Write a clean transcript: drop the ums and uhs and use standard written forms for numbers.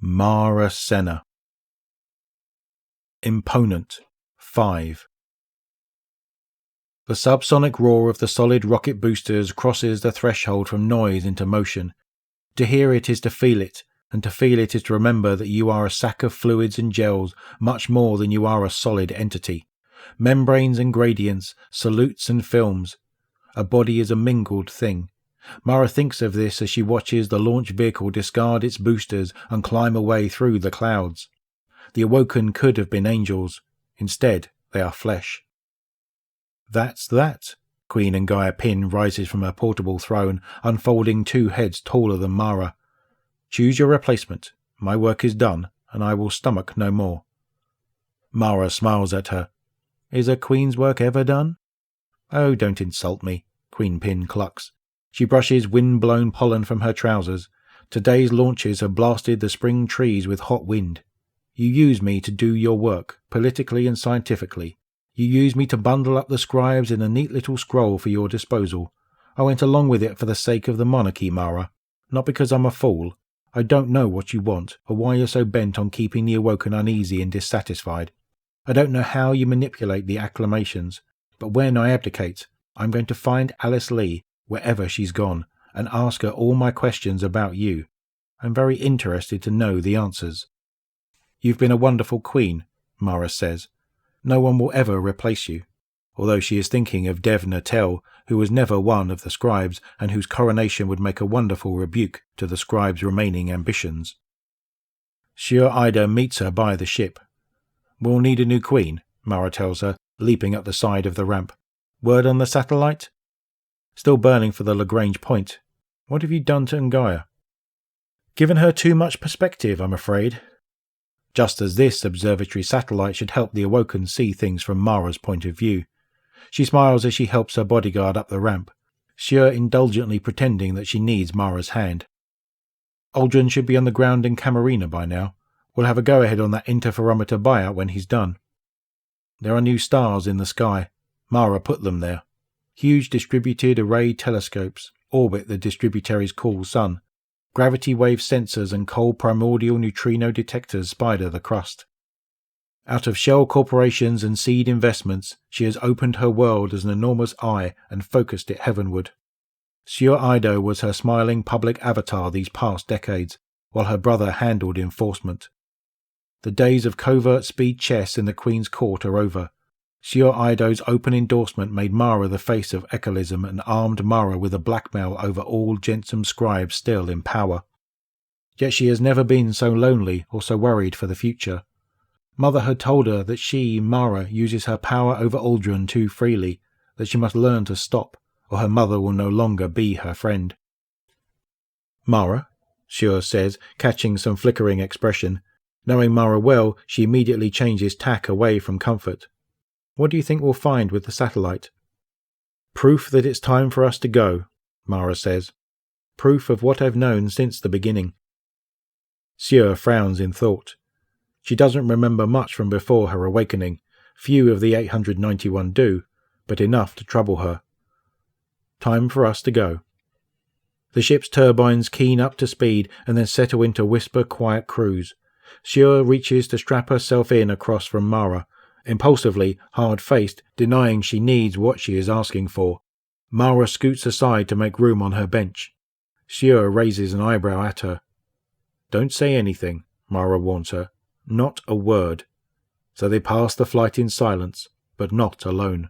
Marasenna. Imponent 5. The subsonic roar of the solid rocket boosters crosses the threshold from noise into motion. To hear it is to feel it, and to feel it is to remember that you are a sack of fluids and gels much more than you are a solid entity. Membranes and gradients, solutes and films. A body is a mingled thing. Mara thinks of this as she watches the launch vehicle discard its boosters and climb away through the clouds. The Awoken could have been angels. Instead, they are flesh. That's that. Queen Angaya Pin rises from her portable throne, unfolding 2 heads taller than Mara. Choose your replacement. My work is done, and I will stomach no more. Mara smiles at her. Is a queen's work ever done? Oh, don't insult me, Queen Pin clucks. She brushes wind-blown pollen from her trousers. Today's launches have blasted the spring trees with hot wind. You use me to do your work, politically and scientifically. You use me to bundle up the scribes in a neat little scroll for your disposal. I went along with it for the sake of the monarchy, Mara. Not because I'm a fool. I don't know what you want, or why you're so bent on keeping the Awoken uneasy and dissatisfied. I don't know how you manipulate the acclamations, but when I abdicate, I'm going to find Alice Lee, wherever she's gone, and ask her all my questions about you. I'm very interested to know the answers. You've been a wonderful queen, Mara says. No one will ever replace you, although she is thinking of Dev Natel, who was never one of the scribes and whose coronation would make a wonderful rebuke to the scribes' remaining ambitions. Sieur Ida meets her by the ship. We'll need a new queen, Mara tells her, leaping up the side of the ramp. Word on the satellite? Still burning for the Lagrange point. What have you done to Angaya? Given her too much perspective, I'm afraid. Just as this observatory satellite should help the Awoken see things from Mara's point of view. She smiles as she helps her bodyguard up the ramp, Sieur indulgently pretending that she needs Mara's hand. Aldrin should be on the ground in Camarina by now. We'll have a go-ahead on that interferometer buyout when he's done. There are new stars in the sky. Mara put them there. Huge distributed array telescopes orbit the distributary's cool sun. Gravity wave sensors and cold primordial neutrino detectors spider the crust. Out of shell corporations and seed investments, she has opened her world as an enormous eye and focused it heavenward. Sieur Ido was her smiling public avatar these past decades, while her brother handled enforcement. The days of covert speed chess in the Queen's court are over. Sieur Ido's open endorsement made Mara the face of echolism and armed Mara with a blackmail over all Jensam scribes still in power. Yet she has never been so lonely or so worried for the future. Mother had told her that she, Mara, uses her power over Aldrin too freely, that she must learn to stop, or her mother will no longer be her friend. Mara, Sieur says, catching some flickering expression. Knowing Mara well, she immediately changes tack away from comfort. What do you think we'll find with the satellite? Proof that it's time for us to go, Mara says. Proof of what I've known since the beginning. Sieur frowns in thought. She doesn't remember much from before her awakening. Few of the 891 do, but enough to trouble her. Time for us to go. The ship's turbines keen up to speed and then settle into whisper quiet cruise. Sieur reaches to strap herself in across from Mara, impulsively, hard-faced, denying she needs what she is asking for. Mara scoots aside to make room on her bench. Sieur raises an eyebrow at her. Don't say anything, Mara warns her. Not a word. So they pass the flight in silence, but not alone.